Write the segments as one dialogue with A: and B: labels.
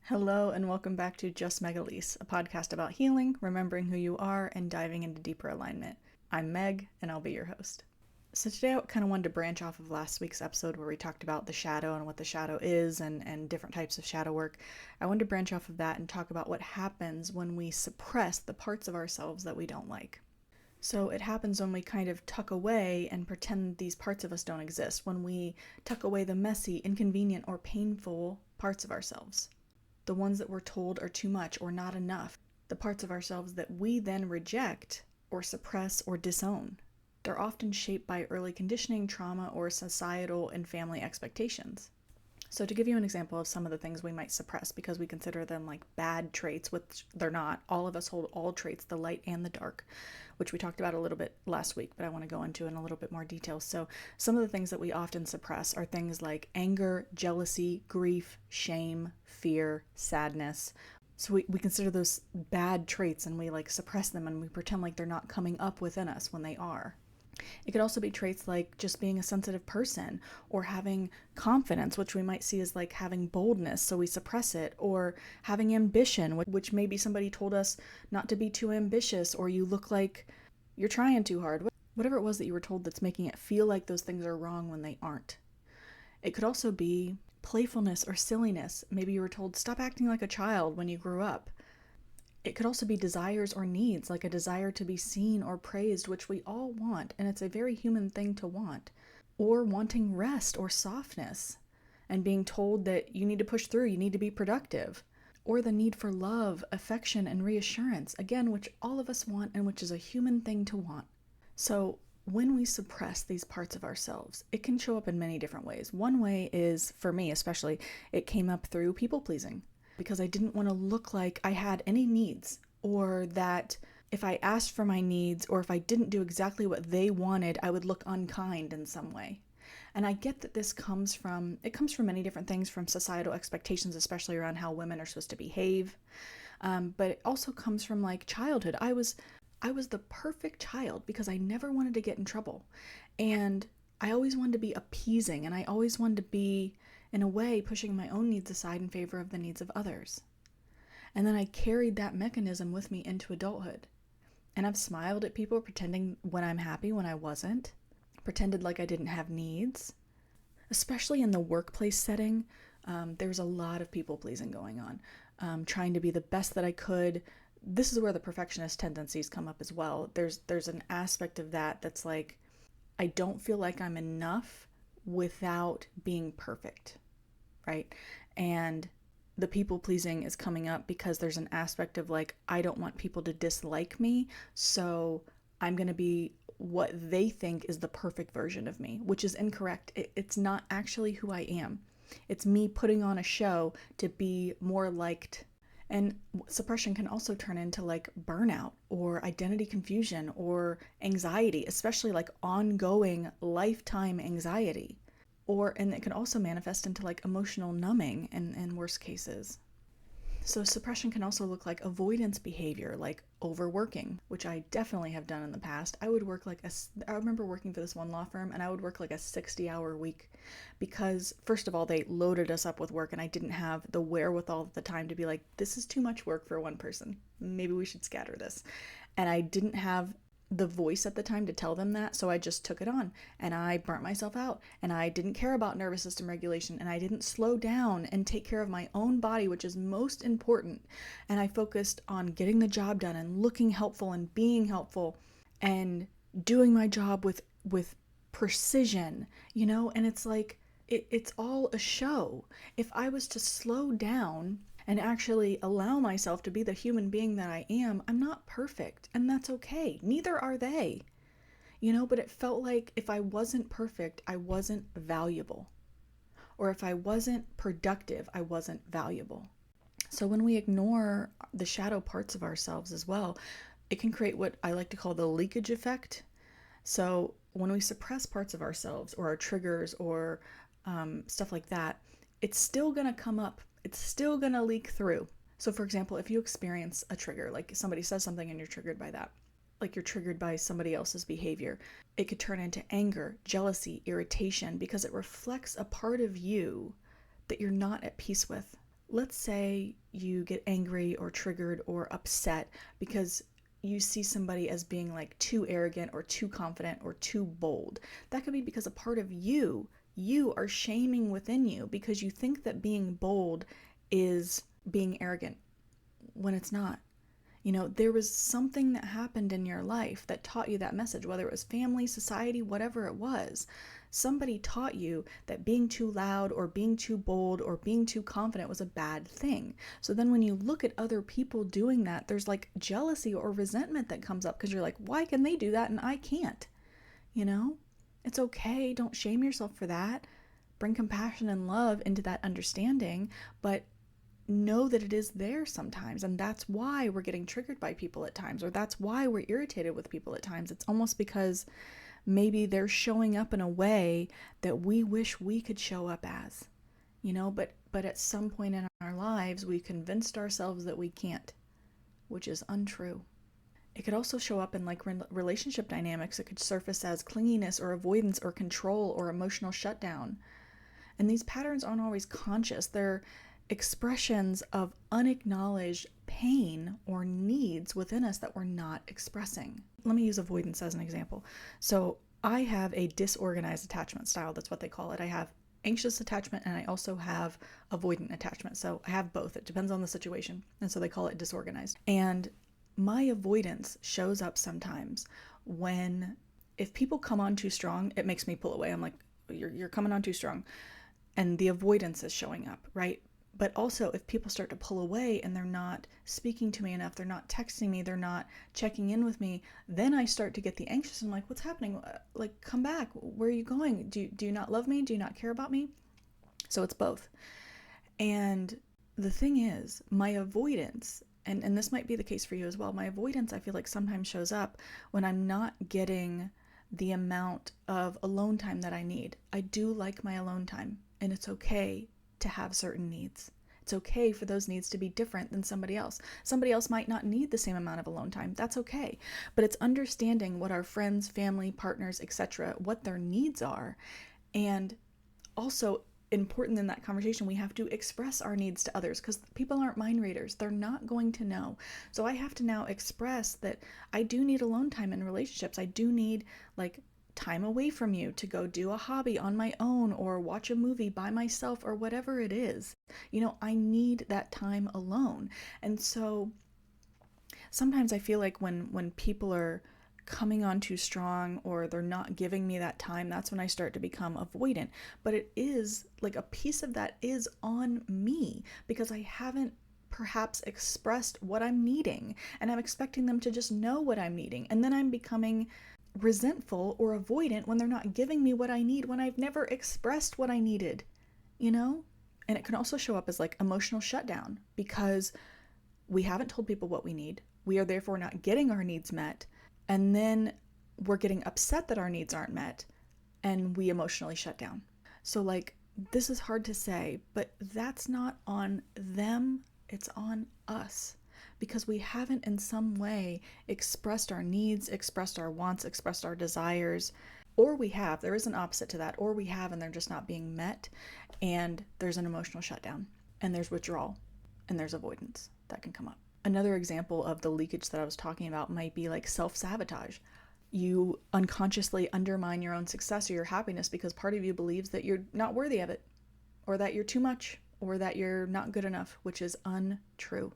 A: Hello and welcome back to Just Megalise, a podcast about healing, remembering who you are, and diving into deeper alignment. I'm Meg, and I'll be your host. So today I kind of wanted to branch off of last week's episode where we talked about the shadow and what the shadow is and different types of shadow work. I wanted to branch off of that and talk about what happens when we suppress the parts of ourselves that we don't like. So it happens when we kind of tuck away and pretend these parts of us don't exist, when we tuck away the messy, inconvenient, or painful parts of ourselves. The ones that we're told are too much or not enough, the parts of ourselves that we then reject or suppress or disown. They're often shaped by early conditioning, trauma, or societal and family expectations. So to give you an example of some of the things we might suppress because we consider them like bad traits, which they're not. All of us hold all traits, the light and the dark, which we talked about a little bit last week, but I want to go into in a little bit more detail. So some of the things that we often suppress are things like anger, jealousy, grief, shame, fear, sadness. So we consider those bad traits and we like suppress them and we pretend like they're not coming up within us when they are. It could also be traits like just being a sensitive person or having confidence, which we might see as like having boldness, so we suppress it, or having ambition, which maybe somebody told us not to be too ambitious, or you look like you're trying too hard. Whatever it was that you were told that's making it feel like those things are wrong when they aren't. It could also be playfulness or silliness. Maybe you were told stop acting like a child when you grew up. It could also be desires or needs, like a desire to be seen or praised, which we all want, and it's a very human thing to want. Or wanting rest or softness, and being told that you need to push through, you need to be productive. Or the need for love, affection, and reassurance, again, which all of us want and which is a human thing to want. So when we suppress these parts of ourselves, it can show up in many different ways. One way is, for me especially, it came up through people pleasing. Because I didn't want to look like I had any needs, or that if I asked for my needs or if I didn't do exactly what they wanted, I would look unkind in some way. And I get that it comes from many different things, from societal expectations, especially around how women are supposed to behave. But it also comes from like childhood. I was the perfect child because I never wanted to get in trouble. And I always wanted to be appeasing, and I always wanted to be, in a way, pushing my own needs aside in favor of the needs of others. And then I carried that mechanism with me into adulthood. And I've smiled at people pretending when I'm happy when I wasn't, pretended like I didn't have needs. Especially in the workplace setting, there's a lot of people pleasing going on, trying to be the best that I could. This is where the perfectionist tendencies come up as well. There's an aspect of that that's like, I don't feel like I'm enough without being perfect, right? And the people pleasing is coming up because there's an aspect of like, I don't want people to dislike me, so I'm going to be what they think is the perfect version of me, which is incorrect. It's not actually who I am. It's me putting on a show to be more liked. And suppression can also turn into like burnout or identity confusion or anxiety, especially like ongoing lifetime anxiety. And it can also manifest into like emotional numbing in worst cases. So suppression can also look like avoidance behavior, like overworking, which I definitely have done in the past. I remember working for this one law firm, and I would work like a 60-hour week because, first of all, they loaded us up with work, and I didn't have the wherewithal at the time to be like, this is too much work for one person. Maybe we should scatter this. And I didn't have the voice at the time to tell them that, so I just took it on, and I burnt myself out, and I didn't care about nervous system regulation, and I didn't slow down and take care of my own body, which is most important. And I focused on getting the job done and looking helpful and being helpful and doing my job with precision, and it's like it's all a show. If I was to slow down and actually allow myself to be the human being that I am, I'm not perfect, and that's okay. Neither are they. But it felt like if I wasn't perfect, I wasn't valuable. Or if I wasn't productive, I wasn't valuable. So when we ignore the shadow parts of ourselves as well, it can create what I like to call the leakage effect. So when we suppress parts of ourselves or our triggers or stuff like that, it's still going to come up. It's still going to leak through. So for example, if you experience a trigger, like somebody says something and you're triggered by that, like you're triggered by somebody else's behavior, it could turn into anger, jealousy, irritation, because it reflects a part of you that you're not at peace with. let's say you get angry or triggered or upset because you see somebody as being like too arrogant or too confident or too bold. That could be because a part of you are shaming within you because you think that being bold is being arrogant when it's not. There was something that happened in your life that taught you that message, whether it was family, society, whatever it was. Somebody taught you that being too loud or being too bold or being too confident was a bad thing. So then when you look at other people doing that, there's like jealousy or resentment that comes up because you're like, why can they do that and I can't? It's okay. Don't shame yourself for that. Bring compassion and love into that understanding, but know that it is there sometimes, and that's why we're getting triggered by people at times, or that's why we're irritated with people at times. It's almost because maybe they're showing up in a way that we wish we could show up as, but at some point in our lives we convinced ourselves that we can't, which is untrue. It could also show up in like relationship dynamics. It could surface as clinginess or avoidance or control or emotional shutdown. And these patterns aren't always conscious. They're expressions of unacknowledged pain or needs within us that we're not expressing. Let me use avoidance as an example. So I have a disorganized attachment style. That's what they call it. I have anxious attachment and I also have avoidant attachment. So I have both. It depends on the situation. And so they call it disorganized. And my avoidance shows up sometimes when, if people come on too strong, it makes me pull away. I'm like, you're coming on too strong. And the avoidance is showing up, right? But also if people start to pull away and they're not speaking to me enough, they're not texting me, they're not checking in with me, then I start to get the anxious. I'm like, what's happening? Like, come back. Where are you going? Do you not love me? Do you not care about me? So it's both. And the thing is, my avoidance, and this might be the case for you as well, my avoidance I feel like sometimes shows up when I'm not getting the amount of alone time that I need. I do like my alone time, and it's okay to have certain needs. It's okay for those needs to be different than somebody else. Somebody else might not need the same amount of alone time. That's okay. But it's understanding what our friends, family, partners, etc., what their needs are. And also important in that conversation, we have to express our needs to others because people aren't mind readers. They're not going to know. So I have to now express that I do need alone time in relationships. I do need like time away from you to go do a hobby on my own or watch a movie by myself or whatever it is. I need that time alone. And so sometimes I feel like when people are coming on too strong or they're not giving me that time, that's when I start to become avoidant. But it is like a piece of that is on me because I haven't perhaps expressed what I'm needing, and I'm expecting them to just know what I'm needing, and then I'm becoming resentful or avoidant when they're not giving me what I need when I've never expressed what I needed, And it can also show up as like emotional shutdown because we haven't told people what we need. We are therefore not getting our needs met. And then we're getting upset that our needs aren't met and we emotionally shut down. So like, this is hard to say, but that's not on them. It's on us. Because we haven't in some way expressed our needs, expressed our wants, expressed our desires, or we have, there is an opposite to that, or we have and they're just not being met, and there's an emotional shutdown, and there's withdrawal, and there's avoidance that can come up. Another example of the leakage that I was talking about might be like self-sabotage. You unconsciously undermine your own success or your happiness because part of you believes that you're not worthy of it, or that you're too much, or that you're not good enough, which is untrue.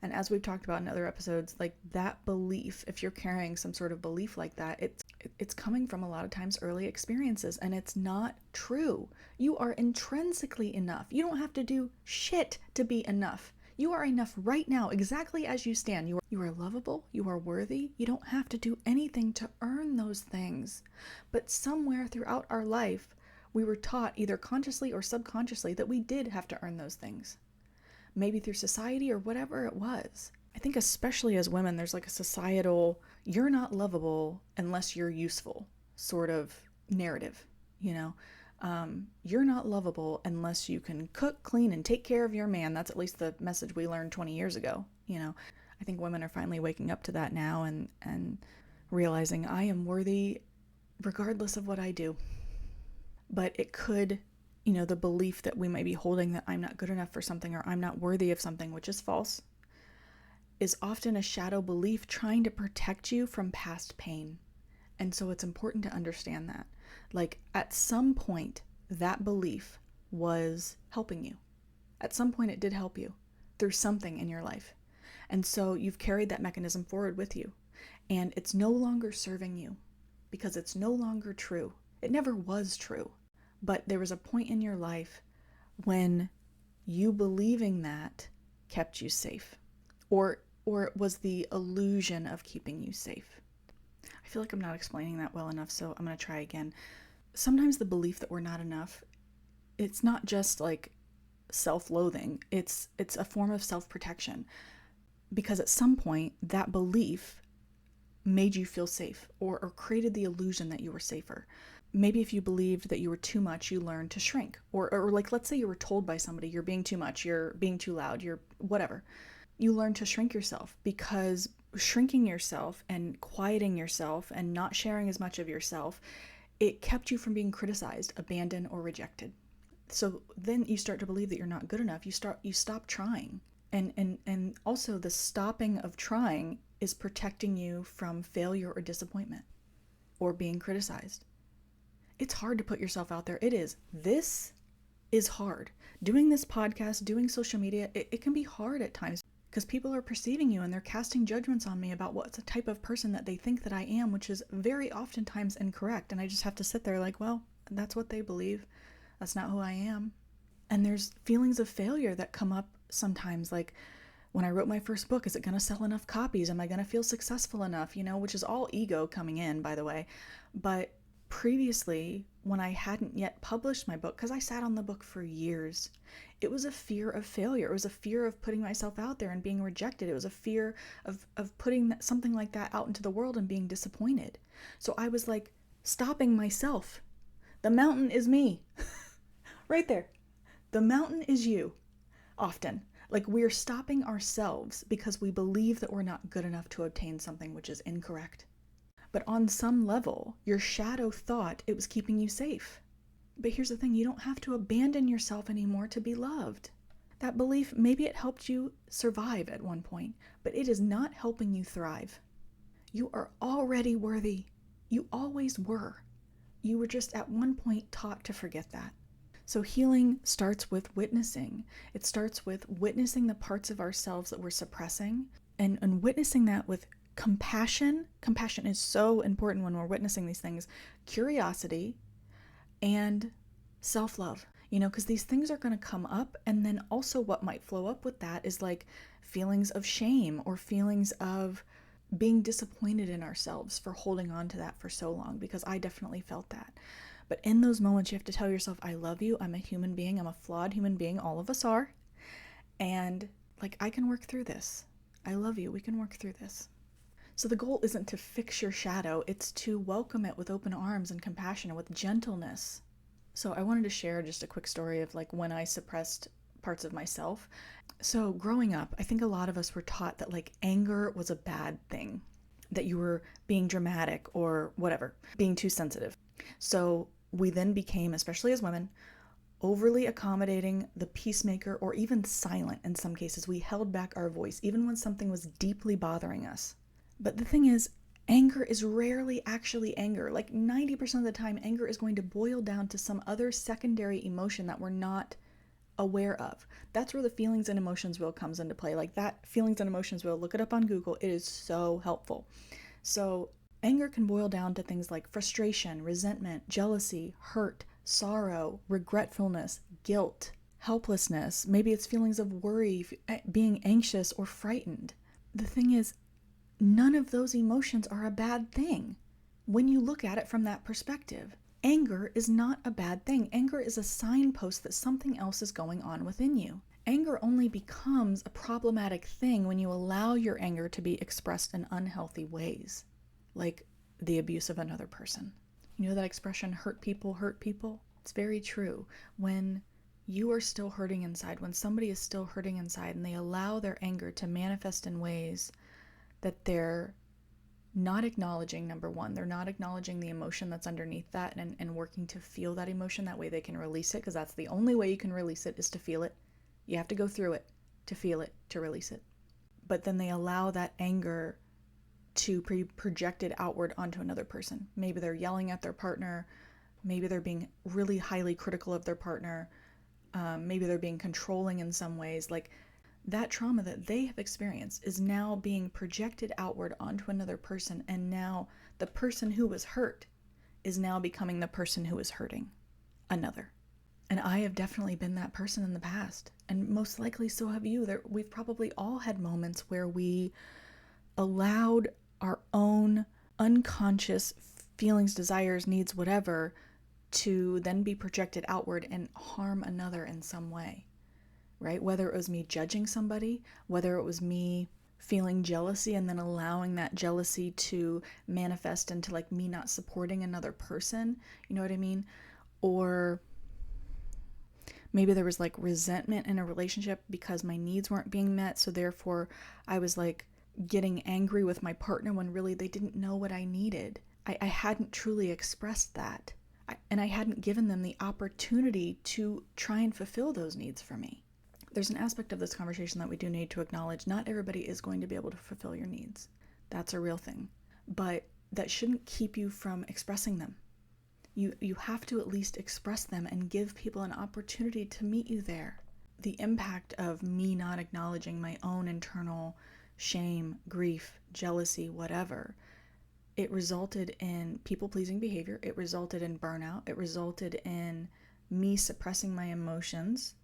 A: And as we've talked about in other episodes, like that belief, if you're carrying some sort of belief like that, it's coming from a lot of times early experiences, and it's not true. You are intrinsically enough. You don't have to do shit to be enough. You are enough right now, exactly as you stand. You are lovable. You are worthy. You don't have to do anything to earn those things. But somewhere throughout our life, we were taught either consciously or subconsciously that we did have to earn those things. Maybe through society or whatever it was. I think especially as women, there's like a societal, you're not lovable unless you're useful sort of narrative, You're not lovable unless you can cook, clean, and take care of your man. That's at least the message we learned 20 years ago, I think women are finally waking up to that now and realizing I am worthy regardless of what I do. But it could the belief that we might be holding that I'm not good enough for something or I'm not worthy of something, which is false, is often a shadow belief trying to protect you from past pain. And so it's important to understand that. Like, at some point, that belief was helping you. At some point, it did help you through something in your life. And so you've carried that mechanism forward with you. And it's no longer serving you because it's no longer true. It never was true. But there was a point in your life when you believing that kept you safe. Or it was the illusion of keeping you safe. I feel like I'm not explaining that well enough, so I'm going to try again. Sometimes the belief that we're not enough, it's not just like self-loathing. It's a form of self-protection. Because at some point, that belief made you feel safe or created the illusion that you were safer. Maybe if you believed that you were too much, you learned to shrink. Or like, let's say you were told by somebody, you're being too much, you're being too loud, you're whatever. You learn to shrink yourself, because shrinking yourself and quieting yourself and not sharing as much of yourself, it kept you from being criticized, abandoned, or rejected. So then you start to believe that you're not good enough. You stop trying. And also the stopping of trying is protecting you from failure or disappointment or being criticized. It's hard to put yourself out there. It is. This is hard. Doing this podcast, doing social media, it can be hard at times because people are perceiving you and they're casting judgments on me about what's the type of person that they think that I am, which is very oftentimes incorrect. And I just have to sit there like, well, that's what they believe. That's not who I am. And there's feelings of failure that come up sometimes, like when I wrote my first book, is it going to sell enough copies? Am I going to feel successful enough? Which is all ego coming in, by the way. But previously, when I hadn't yet published my book, because I sat on the book for years, it was a fear of failure. It was a fear of putting myself out there and being rejected. It was a fear of putting something like that out into the world and being disappointed. So I was like stopping myself. The mountain is me. Right there. The mountain is you. Often. Like, we're stopping ourselves because we believe that we're not good enough to obtain something, which is incorrect. But on some level, your shadow thought it was keeping you safe. But here's the thing, you don't have to abandon yourself anymore to be loved. That belief, maybe it helped you survive at one point, but it is not helping you thrive. You are already worthy. You always were. You were just at one point taught to forget that. So healing starts with witnessing. It starts with witnessing the parts of ourselves that we're suppressing and witnessing that with compassion. Compassion is so important when we're witnessing these things. Curiosity and self-love, because these things are going to come up. And then also what might flow up with that is like feelings of shame or feelings of being disappointed in ourselves for holding on to that for so long, because I definitely felt that. But in those moments, you have to tell yourself, I love you. I'm a human being. I'm a flawed human being. All of us are. And like, I can work through this. I love you. We can work through this. So the goal isn't to fix your shadow. It's to welcome it with open arms and compassion and with gentleness. So I wanted to share just a quick story of like when I suppressed parts of myself. So growing up, I think a lot of us were taught that like anger was a bad thing, that you were being dramatic or whatever, being too sensitive. So we then became, especially as women, overly accommodating, the peacemaker, or even silent in some cases. We held back our voice, even when something was deeply bothering us. But the thing is, anger is rarely actually anger. Like 90% of the time, anger is going to boil down to some other secondary emotion that we're not aware of. That's where the feelings and emotions wheel comes into play. Like that feelings and emotions wheel, look it up on Google. It is so helpful. So anger can boil down to things like frustration, resentment, jealousy, hurt, sorrow, regretfulness, guilt, helplessness. Maybe it's feelings of worry, being anxious or frightened. The thing is, none of those emotions are a bad thing when you look at it from that perspective. Anger is not a bad thing. Anger is a signpost that something else is going on within you. Anger only becomes a problematic thing when you allow your anger to be expressed in unhealthy ways, like the abuse of another person. You know that expression, hurt people hurt people? It's very true. When you are still hurting inside, when somebody is still hurting inside and they allow their anger to manifest in ways that they're not acknowledging, number one, they're not acknowledging the emotion that's underneath that and working to feel that emotion. That way they can release it, because that's the only way you can release it, is to feel it. You have to go through it to feel it, to release it. But then they allow that anger to be projected outward onto another person. Maybe they're yelling at their partner. Maybe they're being really highly critical of their partner. Maybe they're being controlling in some ways. Like, that trauma that they have experienced is now being projected outward onto another person, and now the person who was hurt is now becoming the person who is hurting another. And I have definitely been that person in the past, and most likely so have you. We've probably all had moments where we allowed our own unconscious feelings, desires, needs, whatever, to then be projected outward and harm another in some way, right? Whether it was me judging somebody, whether it was me feeling jealousy and then allowing that jealousy to manifest into like me not supporting another person, you know what I mean? Or maybe there was like resentment in a relationship because my needs weren't being met, so therefore I was like getting angry with my partner when really they didn't know what I needed. I hadn't truly expressed that, and I hadn't given them the opportunity to try and fulfill those needs for me. There's an aspect of this conversation that we do need to acknowledge. Not everybody is going to be able to fulfill your needs. That's a real thing. But that shouldn't keep you from expressing them. You have to at least express them and give people an opportunity to meet you there. The impact of me not acknowledging my own internal shame, grief, jealousy, whatever, it resulted in people-pleasing behavior. It resulted in burnout. It resulted in me suppressing my emotions,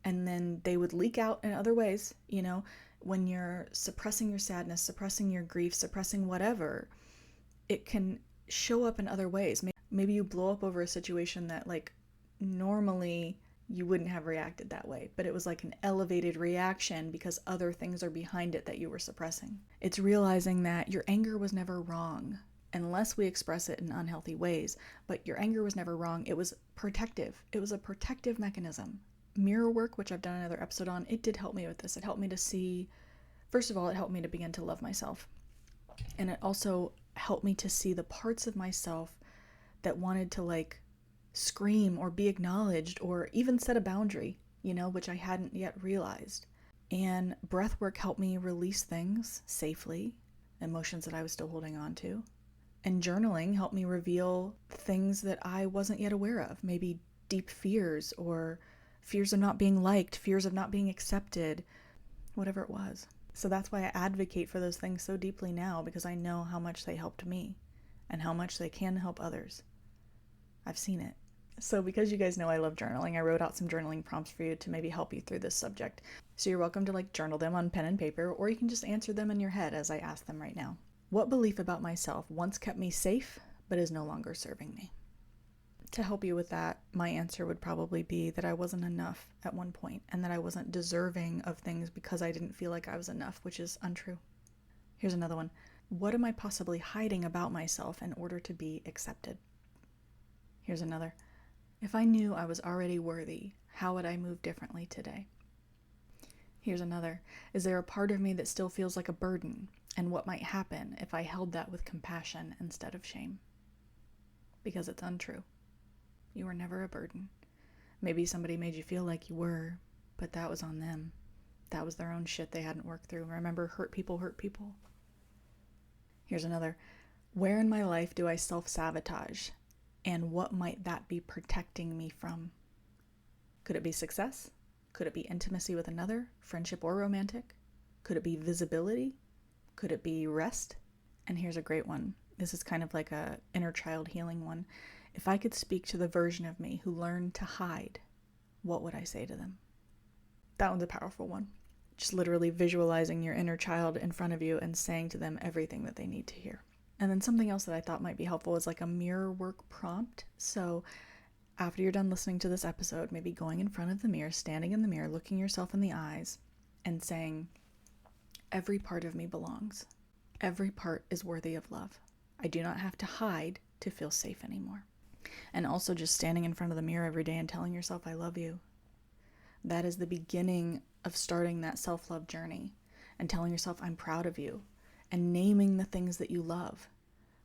A: and then they would leak out in other ways. You know, when you're suppressing your sadness, suppressing your grief, suppressing whatever, it can show up in other ways. Maybe you blow up over a situation that like normally you wouldn't have reacted that way, but it was like an elevated reaction because other things are behind it that you were suppressing. It's realizing that your anger was never wrong, unless we express it in unhealthy ways, but your anger was never wrong. It was protective. It was a protective mechanism. Mirror work, which I've done another episode on, it did help me with this. It helped me to see, first of all, it helped me to begin to love myself. And it also helped me to see the parts of myself that wanted to like scream or be acknowledged or even set a boundary, you know, which I hadn't yet realized. And breath work helped me release things safely, emotions that I was still holding on to. And journaling helped me reveal things that I wasn't yet aware of, maybe deep fears or fears of not being liked, fears of not being accepted, whatever it was. So that's why I advocate for those things so deeply now, because I know how much they helped me and how much they can help others. I've seen it. So because you guys know I love journaling, I wrote out some journaling prompts for you to maybe help you through this subject. So you're welcome to like journal them on pen and paper, or you can just answer them in your head as I ask them right now. What belief about myself once kept me safe, but is no longer serving me? To help you with that, my answer would probably be that I wasn't enough at one point, and that I wasn't deserving of things because I didn't feel like I was enough, which is untrue. Here's another one. What am I possibly hiding about myself in order to be accepted? Here's another. If I knew I was already worthy, how would I move differently today? Here's another. Is there a part of me that still feels like a burden? And what might happen if I held that with compassion instead of shame? Because it's untrue. You were never a burden. Maybe somebody made you feel like you were, but that was on them. That was their own shit they hadn't worked through. Remember, hurt people hurt people. Here's another. Where in my life do I self-sabotage? And what might that be protecting me from? Could it be success? Could it be intimacy with another, friendship or romantic? Could it be visibility? Could it be rest? And here's a great one. This is kind of like a inner child healing one. If I could speak to the version of me who learned to hide, what would I say to them? That one's a powerful one. Just literally visualizing your inner child in front of you and saying to them everything that they need to hear. And then something else that I thought might be helpful is like a mirror work prompt. So after you're done listening to this episode, maybe going in front of the mirror, standing in the mirror, looking yourself in the eyes and saying, every part of me belongs. Every part is worthy of love. I do not have to hide to feel safe anymore. And also just standing in front of the mirror every day and telling yourself, I love you. That is the beginning of starting that self-love journey, and telling yourself, I'm proud of you. and naming the things that you love,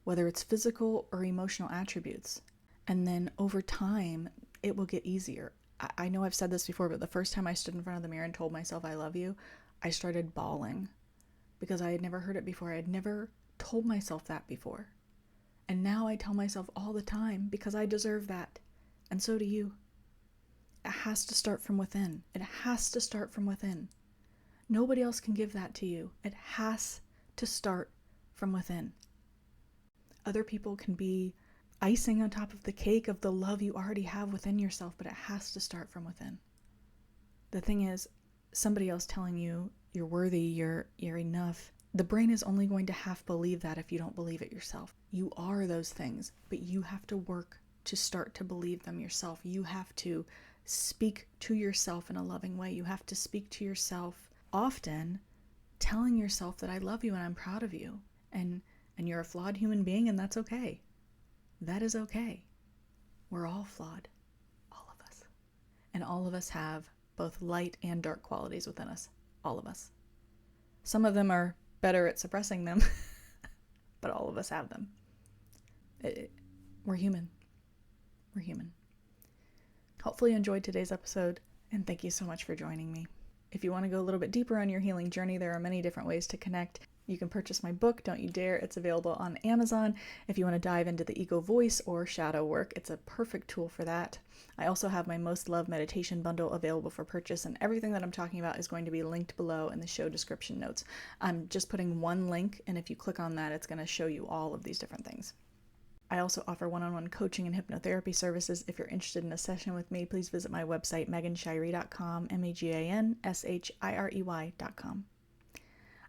A: whether it's physical or emotional attributes. And then over time, it will get easier. I know I've said this before, but the first time I stood in front of the mirror and told myself I love you, I started bawling because I had never heard it before. I had never told myself that before. And now I tell myself all the time because I deserve that. And so do you. It has to start from within. It has to start from within. Nobody else can give that to you. It has to start from within. Other people can be icing on top of the cake of the love you already have within yourself, but it has to start from within. The thing is, somebody else telling you you're worthy, you're enough, the brain is only going to half believe that if you don't believe it yourself. You are those things, but you have to work to start to believe them yourself. You have to speak to yourself in a loving way. You have to speak to yourself often, telling yourself that I love you and I'm proud of you. And you're a flawed human being, and that's okay. That is okay. We're all flawed. All of us. And all of us have both light and dark qualities within us. All of us. Some of them are better at suppressing them, but all of us have them. We're human. We're human. Hopefully you enjoyed today's episode, and thank you so much for joining me. If you want to go a little bit deeper on your healing journey, there are many different ways to connect. You can purchase my book, Don't You Dare. It's available on Amazon. If you want to dive into the ego voice or shadow work, it's a perfect tool for that. I also have my Most Loved meditation bundle available for purchase, and everything that I'm talking about is going to be linked below in the show description notes. I'm just putting one link, and if you click on that, it's going to show you all of these different things. I also offer one-on-one coaching and hypnotherapy services. If you're interested in a session with me, please visit my website, meganshirey.com, MAGANSHIREY.com.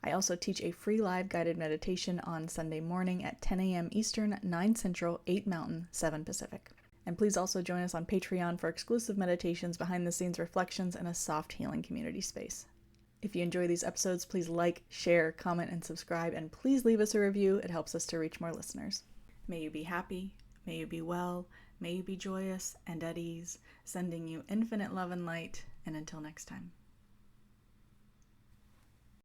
A: I also teach a free live guided meditation on Sunday morning at 10 a.m. Eastern, 9 Central, 8 Mountain, 7 Pacific. And please also join us on Patreon for exclusive meditations, behind-the-scenes reflections, and a soft healing community space. If you enjoy these episodes, please like, share, comment, and subscribe, and please leave us a review. It helps us to reach more listeners. May you be happy, may you be well, may you be joyous and at ease, sending you infinite love and light, and until next time.